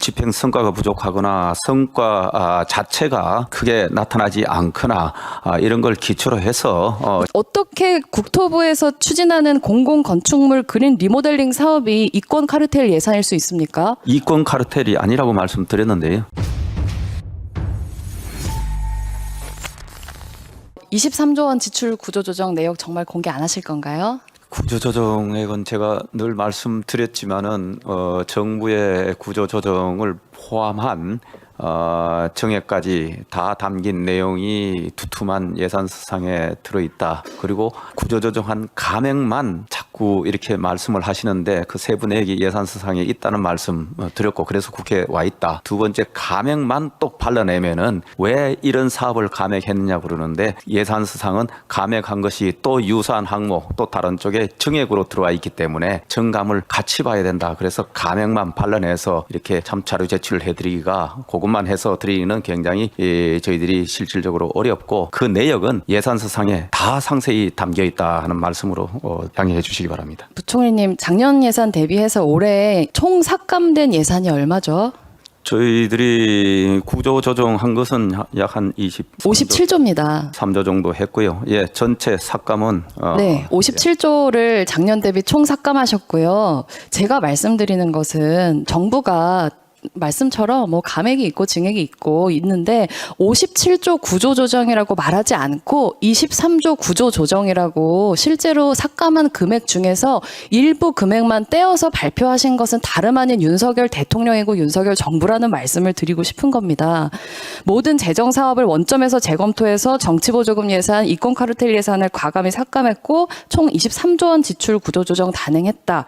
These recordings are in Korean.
집행 성과가 부족하거나 성과 자체가 크게 나타나지 않거나 이런 걸 기초로 해서 어떻게 국토부에서 추진하는 공공건축물 그린 리모델링 사업이 이권 카르텔 예산일 수 있습니까? 이권 카르텔이 아니라고 말씀드렸는데요. 23조 원 지출 구조조정 내역 정말 공개 안 하실 건가요? 구조조정액은 제가 늘 말씀드렸지만은 정부의 구조조정을 포함한 정액까지 다 담긴 내용이 두툼한 예산서상에 들어있다. 그리고 구조조정한 감액만 자꾸 이렇게 말씀을 하시는데 그 세부 내역이 예산서상에 있다는 말씀 드렸고 그래서 국회에 와 있다. 두 번째 감액만 또 발라내면은 왜 이런 사업을 감액했느냐 그러는데 예산서상은 감액한 것이 또 유사한 항목 또 다른 쪽에 정액으로 들어와 있기 때문에 정감을 같이 봐야 된다. 그래서 감액만 발라내서 이렇게 참 자료 제출을 해드리기가 그것만 해서 드리기는 굉장히 저희들이 실질적으로 어렵고 그 내역은 예산서상에 다 상세히 담겨 있다 하는 말씀으로 양해해 주시기 바랍니다. 부총리님, 작년 예산 대비해서 올해 총 삭감된 예산이 얼마죠? 저희들이 구조 조정한 것은 약 한 57조입니다. 3조 정도 했고요. 예, 전체 삭감은 네, 57조를 작년 대비 총 삭감하셨고요. 제가 말씀드리는 것은 정부가 말씀처럼 뭐 감액이 있고 증액이 있고 있는데 57조 구조조정이라고 말하지 않고 23조 구조조정이라고 실제로 삭감한 금액 중에서 일부 금액만 떼어서 발표하신 것은 다름 아닌 윤석열 대통령이고 윤석열 정부라는 말씀을 드리고 싶은 겁니다. 모든 재정 사업을 원점에서 재검토해서 정치보조금 예산, 이권 카르텔 예산을 과감히 삭감했고 총 23조 원 지출 구조조정 단행했다.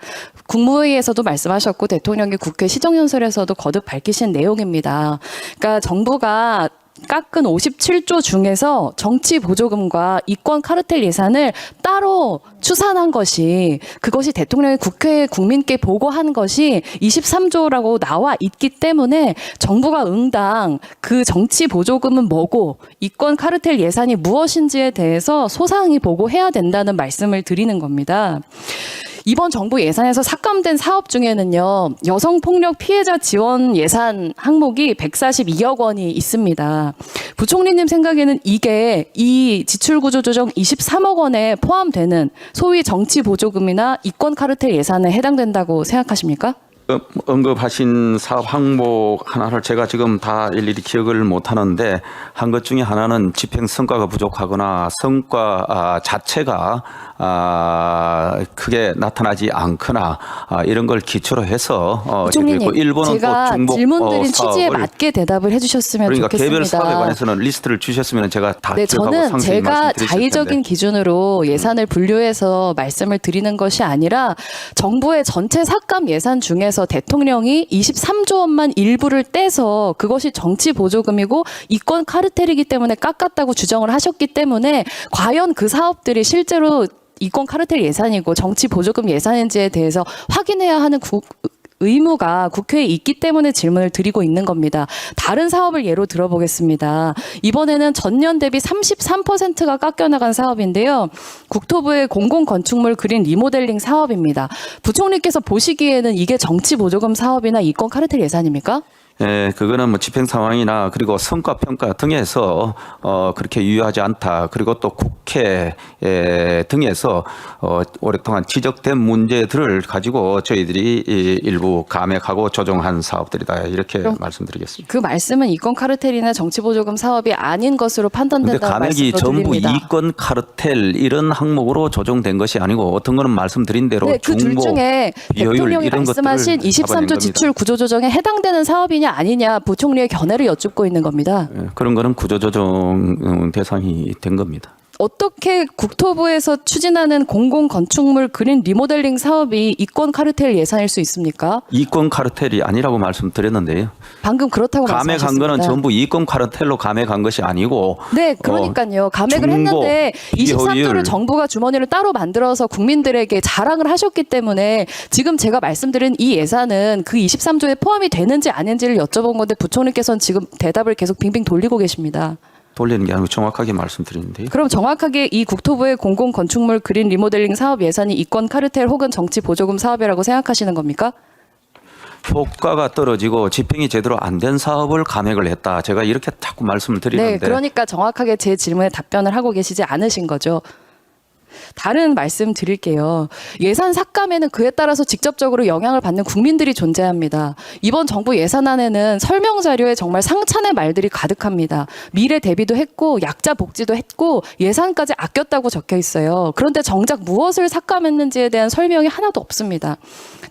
국무회의에서도 말씀하셨고 대통령이 국회 시정연설에서도 거듭 밝히신 내용입니다. 그러니까 정부가 깎은 57조 중에서 정치 보조금과 이권 카르텔 예산을 따로 추산한 것이 그것이 대통령이 국회에 국민께 보고한 것이 23조라고 나와 있기 때문에 정부가 응당 그 정치 보조금은 뭐고 이권 카르텔 예산이 무엇인지에 대해서 소상히 보고해야 된다는 말씀을 드리는 겁니다. 이번 정부 예산에서 삭감된 사업 중에는요, 여성폭력 피해자 지원 예산 항목이 142억 원이 있습니다. 부총리님 생각에는 이게 이 지출구조조정 23억 원에 포함되는 소위 정치보조금이나 이권 카르텔 예산에 해당된다고 생각하십니까? 언급하신 사업 항목 하나를 제가 지금 다 일일이 기억을 못하는데 한 것 중에 하나는 집행 성과가 부족하거나 성과 자체가 크게 나타나지 않거나 이런 걸 기초로 해서 부총리님, 일본은 제가 또 중복 질문드린 취지에 맞게 대답을 해주셨으면 그러니까 좋겠습니다. 개별 사업에 관해서는 리스트를 주셨으면 제가 다 네, 기억하고 저는 상세히 제가 말씀드렸을 자의적인 텐데. 기준으로 예산을 분류해서 말씀을 드리는 것이 아니라 정부의 전체 삭감 예산 중에서 대통령이 23조 원만 일부를 떼서 그것이 정치 보조금이고 이권 카르텔이기 때문에 깎았다고 주장을 하셨기 때문에 과연 그 사업들이 실제로 이권 카르텔 예산이고 정치 보조금 예산인지에 대해서 확인해야 하는 의무가 국회에 있기 때문에 질문을 드리고 있는 겁니다. 다른 사업을 예로 들어보겠습니다. 이번에는 전년 대비 33%가 깎여나간 사업인데요. 국토부의 공공건축물 그린 리모델링 사업입니다. 부총리께서 보시기에는 이게 정치보조금 사업이나 이권 카르텔 예산입니까? 예, 그거는 뭐 집행 상황이나 그리고 성과 평가 등에서 그렇게 유효하지 않다. 그리고 또 국회 등에서 오랫동안 지적된 문제들을 가지고 저희들이 일부 감액하고 조정한 사업들이다. 이렇게 말씀드리겠습니다. 그 말씀은 이권 카르텔이나 정치보조금 사업이 아닌 것으로 그런데 판단된다고 감액이 말씀을 전부 드립니다. 이권 카르텔 이런 항목으로 조정된 것이 아니고 어떤 거는 말씀드린 대로 네, 그 둘 중복, 중에 비효율 대통령이 이런 말씀하신 것들을 잡아낸 23조 겁니다. 지출 구조조정에 해당되는 사업이냐 아니냐 부총리의 견해를 여쭙고 있는 겁니다. 예, 그런 거는 구조조정 대상이 된 겁니다. 어떻게 국토부에서 추진하는 공공건축물 그린 리모델링 사업이 이권 카르텔 예산일 수 있습니까? 이권 카르텔이 아니라고 말씀드렸는데요. 방금 그렇다고 감액한 말씀하셨습니다. 거는 전부 이권 카르텔로 감액한 것이 아니고 네, 그러니까요. 감액을 중복, 했는데 23조를 비효율. 정부가 주머니를 따로 만들어서 국민들에게 자랑을 하셨기 때문에 지금 제가 말씀드린 이 예산은 그 23조에 포함이 되는지 아닌지를 여쭤본 건데 부총리께서는 지금 대답을 계속 빙빙 돌리고 계십니다. 돌리는 게 아니고 정확하게 말씀드리는데요. 그럼 정확하게 이 국토부의 공공건축물 그린 리모델링 사업 예산이 이권 카르텔 혹은 정치 보조금 사업이라고 생각하시는 겁니까? 효과가 떨어지고 집행이 제대로 안 된 사업을 감액을 했다. 제가 이렇게 자꾸 말씀을 드리는데. 네, 그러니까 정확하게 제 질문에 답변을 하고 계시지 않으신 거죠. 다른 말씀 드릴게요. 예산 삭감에는 그에 따라서 직접적으로 영향을 받는 국민들이 존재합니다. 이번 정부 예산안에는 설명 자료에 정말 상찬의 말들이 가득합니다. 미래 대비도 했고 약자 복지도 했고 예산까지 아꼈다고 적혀 있어요. 그런데 정작 무엇을 삭감했는지에 대한 설명이 하나도 없습니다.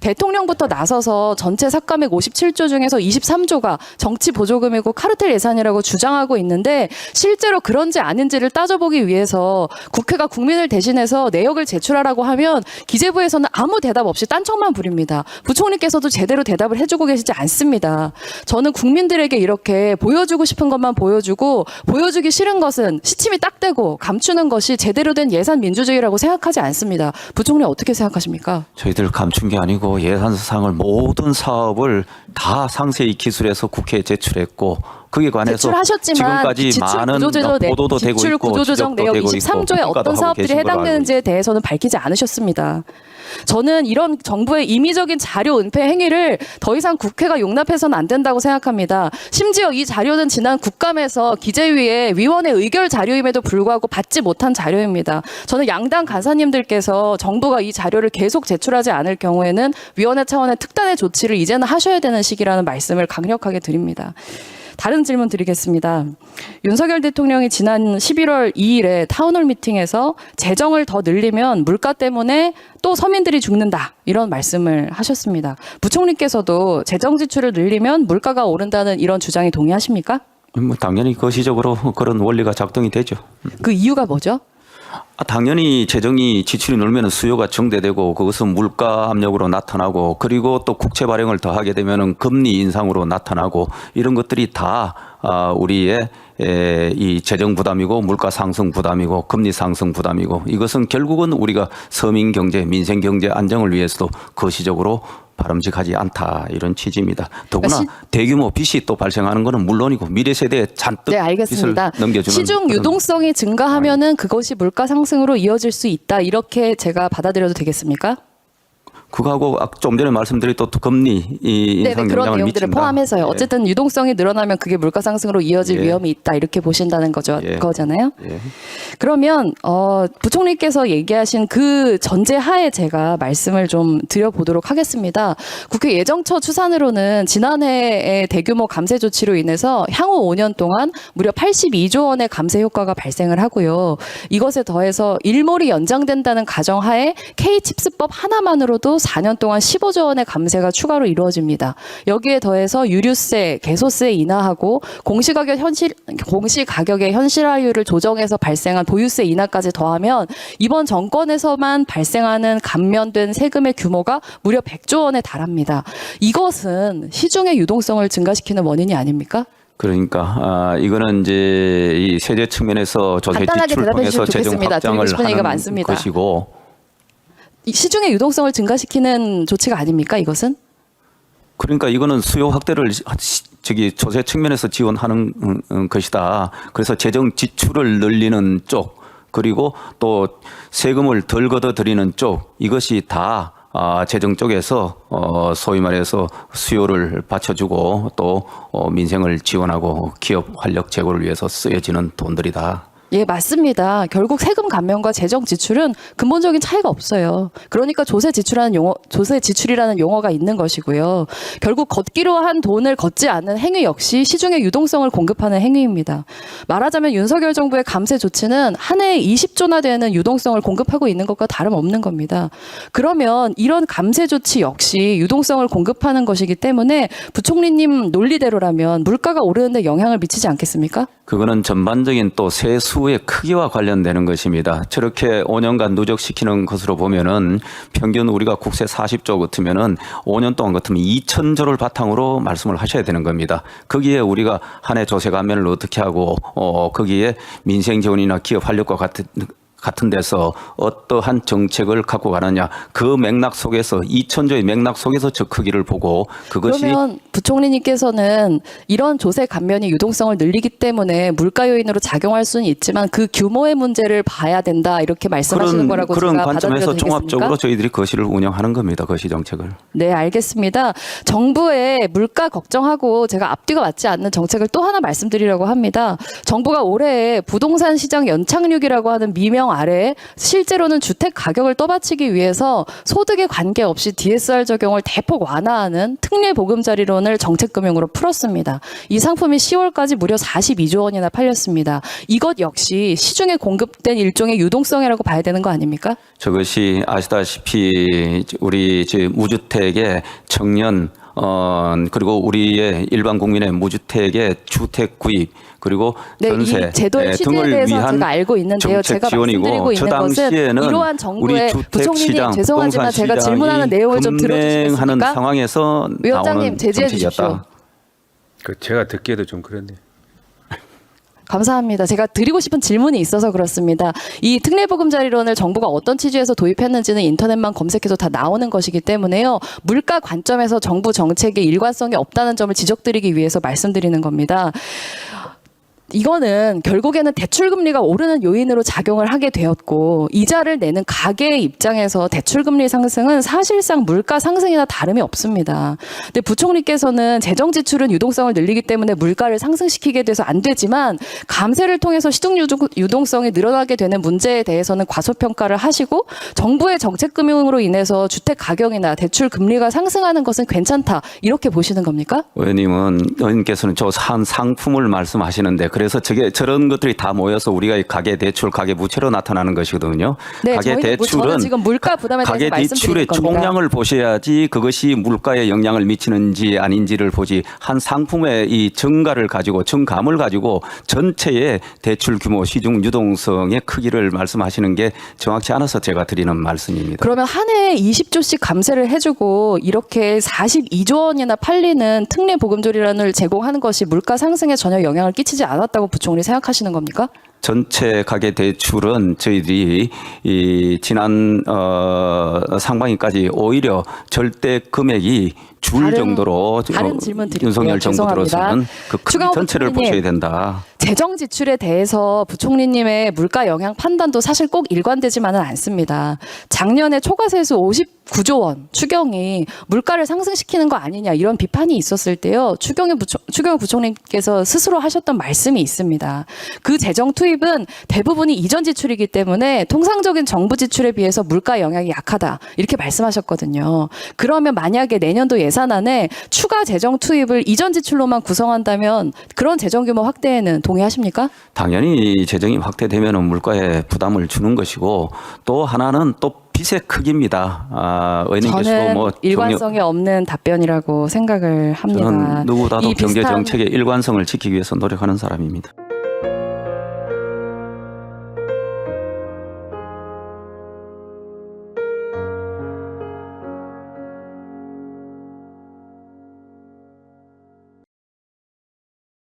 대통령부터 나서서 전체 삭감액 57조 중에서 23조가 정치 보조금이고 카르텔 예산이라고 주장하고 있는데 실제로 그런지 아닌지를 따져보기 위해서 국회가 국민을 대신해서 내역을 제출하라고 하면 기재부에서는 아무 대답 없이 딴청만 부립니다. 부총리께서도 제대로 대답을 해주고 계시지 않습니다. 저는 국민들에게 이렇게 보여주고 싶은 것만 보여주고 보여주기 싫은 것은 시침이 딱 되고 감추는 것이 제대로 된 예산 민주주의라고 생각하지 않습니다. 부총리 어떻게 생각하십니까? 저희들 감춘 게 아니고 예산상을 모든 사업을 다 상세히 기술해서 국회에 제출했고 거기에 관해서 제출하셨지만 지금까지 많은 보도도 되고 지출 있고 구조조정 내역 지적도 되고 있고 23조에 평가도 어떤 하고 사업들이 계신 걸로 알고 해당되는지에 대해서는 밝히지 않으셨습니다. 저는 이런 정부의 임의적인 자료 은폐 행위를 더 이상 국회가 용납해서는 안 된다고 생각합니다. 심지어 이 자료는 지난 국감에서 기재위의 위원회 의결 자료임에도 불구하고 받지 못한 자료입니다. 저는 양당 간사님들께서 정부가 이 자료를 계속 제출하지 않을 경우에는 위원회 차원의 특단의 조치를 이제는 하셔야 되는 시기라는 말씀을 강력하게 드립니다. 다른 질문 드리겠습니다. 윤석열 대통령이 지난 11월 2일에 타운홀 미팅에서 재정을 더 늘리면 물가 때문에 또 서민들이 죽는다 이런 말씀을 하셨습니다. 부총리께서도 재정 지출을 늘리면 물가가 오른다는 이런 주장에 동의하십니까? 뭐 당연히 거시적으로 그런 원리가 작동이 되죠. 그 이유가 뭐죠? 당연히 재정이 지출이 늘면 수요가 정대되고 그것은 물가 압력으로 나타나고 그리고 또 국채 발행을 더 하게 되면은 금리 인상으로 나타나고 이런 것들이 다 우리의 이 재정 부담이고 물가 상승 부담이고 금리 상승 부담이고 이것은 결국은 우리가 서민 경제, 민생 경제 안정을 위해서도 거시적으로 바람직하지 않다 이런 취지입니다. 더구나 대규모 빚이 또 발생하는 것은 물론이고 미래 세대에 잔뜩 네, 알겠습니다. 빚을 넘겨주는 시중 유동성이 증가하면은 그것이 물가 상승으로 이어질 수 있다 이렇게 제가 받아들여도 되겠습니까? 그거하고 좀 전에 말씀드린 또 금리 인상 그런 영향을 내용들을 미친다. 포함해서요. 예. 어쨌든 유동성이 늘어나면 그게 물가 상승으로 이어질 예. 위험이 있다 이렇게 보신다는 거잖아요. 예. 그러면 부총리께서 얘기하신 그 전제하에 제가 말씀을 좀 드려보도록 하겠습니다. 국회 예정처 추산으로는 지난해의 대규모 감세 조치로 인해서 향후 5년 동안 무려 82조 원의 감세 효과가 발생을 하고요. 이것에 더해서 일몰이 연장된다는 가정하에 K칩스법 하나만으로도 4년 동안 15조 원의 감세가 추가로 이루어집니다. 여기에 더해서 유류세, 개소세 인하하고 공시가격의 현실화율을 조정해서 발생한 보유세 인하까지 더하면 이번 정권에서만 발생하는 감면된 세금의 규모가 무려 100조 원에 달합니다. 이것은 시중의 유동성을 증가시키는 원인이 아닙니까? 그러니까 이거는 이제 이 세제 측면에서 조세 간단하게 지출 대답해 통해서 주시면 재정 좋겠습니다. 확장을 드리고 싶은 얘기가 하는 많습니다. 것이고 이 시중의 유동성을 증가시키는 조치가 아닙니까? 이것은? 그러니까 이거는 수요 확대를 조세 측면에서 지원하는 것이다. 그래서 재정 지출을 늘리는 쪽 그리고 또 세금을 덜 걷어들이는 쪽 이것이 다 재정 쪽에서 소위 말해서 수요를 받쳐주고 또 민생을 지원하고 기업 활력 제고를 위해서 쓰여지는 돈들이다. 예, 맞습니다. 결국 세금 감면과 재정 지출은 근본적인 차이가 없어요. 그러니까 조세 지출이라는 용어가 있는 것이고요. 결국 걷기로 한 돈을 걷지 않는 행위 역시 시중의 유동성을 공급하는 행위입니다. 말하자면 윤석열 정부의 감세 조치는 한 해에 20조나 되는 유동성을 공급하고 있는 것과 다름없는 겁니다. 그러면 이런 감세 조치 역시 유동성을 공급하는 것이기 때문에 부총리님 논리대로라면 물가가 오르는데 영향을 미치지 않겠습니까? 그거는 전반적인 또 세수의 크기와 관련되는 것입니다. 저렇게 5년간 누적시키는 것으로 보면은 평균 우리가 국세 40조 같으면은 5년 동안 같으면 2,000조를 바탕으로 말씀을 하셔야 되는 겁니다. 거기에 우리가 한 해 조세 감면을 어떻게 하고 거기에 민생 지원이나 기업 활력과 같은 데서 어떠한 정책을 갖고 가느냐 그 맥락 속에서 2천조의 맥락 속에서 저 크기를 보고 그것이 그러면 부총리님께서는 이런 조세 감면이 유동성을 늘리기 때문에 물가 요인으로 작용할 수는 있지만 그 규모의 문제를 봐야 된다 이렇게 말씀하시는 거라고 그런 제가 관점에서 받아들여도 되겠습니까? 종합적으로 저희들이 거시를 운영하는 겁니다. 거시 정책을. 네, 알겠습니다. 정부의 물가 걱정하고 제가 앞뒤가 맞지 않는 정책을 또 하나 말씀드리려고 합니다. 정부가 올해 부동산 시장 연착륙이라고 하는 미명 아래 실제로는 주택 가격을 떠받치기 위해서 소득에 관계없이 DSR 적용을 대폭 완화하는 특례 보금자리론을 정책금융으로 풀었습니다. 이 상품이 10월까지 무려 42조 원이나 팔렸습니다. 이것 역시 시중에 공급된 일종의 유동성이라고 봐야 되는 거 아닙니까? 저것이 아시다시피 우리 무주택의 청년 그리고 우리의 일반 국민의 무주택의 주택 구입 그리고 네, 전세 이 제도의 취지에 등을 대해서 위한 제가 알고 있는데요. 정책 제가 지원이고 말씀드리고 저 있는 것은 당시에는 이러한 우리 정부의 주택 부총리님 시장, 죄송하지만 부동산 제가 질문하는 시장이 내용을 좀 급냉하는 들어주시겠습니까? 상황에서 위원장님 나오는 제지해 정책이었다. 주십시오. 제가 듣기에도 좀 그렇네요. 감사합니다. 제가 드리고 싶은 질문이 있어서 그렇습니다. 이 특례보금자리론을 정부가 어떤 취지에서 도입했는지는 인터넷만 검색해도 다 나오는 것이기 때문에요. 물가 관점에서 정부 정책에 일관성이 없다는 점을 지적드리기 위해서 말씀드리는 겁니다. 이거는 결국에는 대출금리가 오르는 요인으로 작용을 하게 되었고 이자를 내는 가계의 입장에서 대출금리 상승은 사실상 물가 상승이나 다름이 없습니다. 근데 부총리께서는 재정 지출은 유동성을 늘리기 때문에 물가를 상승시키게 돼서 안 되지만 감세를 통해서 시중 유동성이 늘어나게 되는 문제에 대해서는 과소평가를 하시고 정부의 정책금융으로 인해서 주택 가격이나 대출 금리가 상승하는 것은 괜찮다 이렇게 보시는 겁니까? 의원님께서는 저 한 상품을 말씀하시는데 그래서 저런 것들이 다 모여서 우리가 이 가계 대출, 가계 부채로 나타나는 것이거든요. 네, 가계 저는 대출은 지금 물가 부담에 대해서 가계 말씀드리는 대출의 겁니다. 총량을 보셔야지 그것이 물가에 영향을 미치는지 아닌지를 보지 한 상품의 이 정가를 가지고 정감을 가지고 전체의 대출 규모, 시중 유동성의 크기를 말씀하시는 게 정확치 않아서 제가 드리는 말씀입니다. 그러면 한 해에 20조씩 감세를 해주고 이렇게 42조 원이나 팔리는 특례 보금자리론을 제공하는 것이 물가 상승에 전혀 영향을 끼치지 않았다고 부총리 생각하시는 겁니까? 전체 가계 대출은 저희들이 이 지난 상반기까지 오히려 절대 금액이 줄 정도로 다른 질문 드릴게요. 윤석열 정부 죄송합니다. 들어서는 그 크기 추가호 전체를 부총리님. 보셔야 된다. 재정 지출에 대해서 부총리님의 물가 영향 판단도 사실 꼭 일관되지만은 않습니다. 작년에 초과세수 59조 원 추경이 물가를 상승시키는 거 아니냐 이런 비판이 있었을 때요. 추경호 부총리께서 스스로 하셨던 말씀이 있습니다. 그 재정 투입은 대부분이 이전 지출이기 때문에 통상적인 정부 지출에 비해서 물가 영향이 약하다 이렇게 말씀하셨거든요. 그러면 만약에 내년도 예산안에 추가 재정 투입을 이전 지출로만 구성한다면 그런 재정 규모 확대에는 동의하십니까? 당연히 재정이 확대되면 물가에 부담을 주는 것이고 또 하나는 또 빚의 크기입니다. 의원님께서도 저는 뭐 일관성이 없는 답변이라고 생각을 합니다. 저는 누구보다도 이 경제 비슷한 정책의 일관성을 지키기 위해서 노력하는 사람입니다.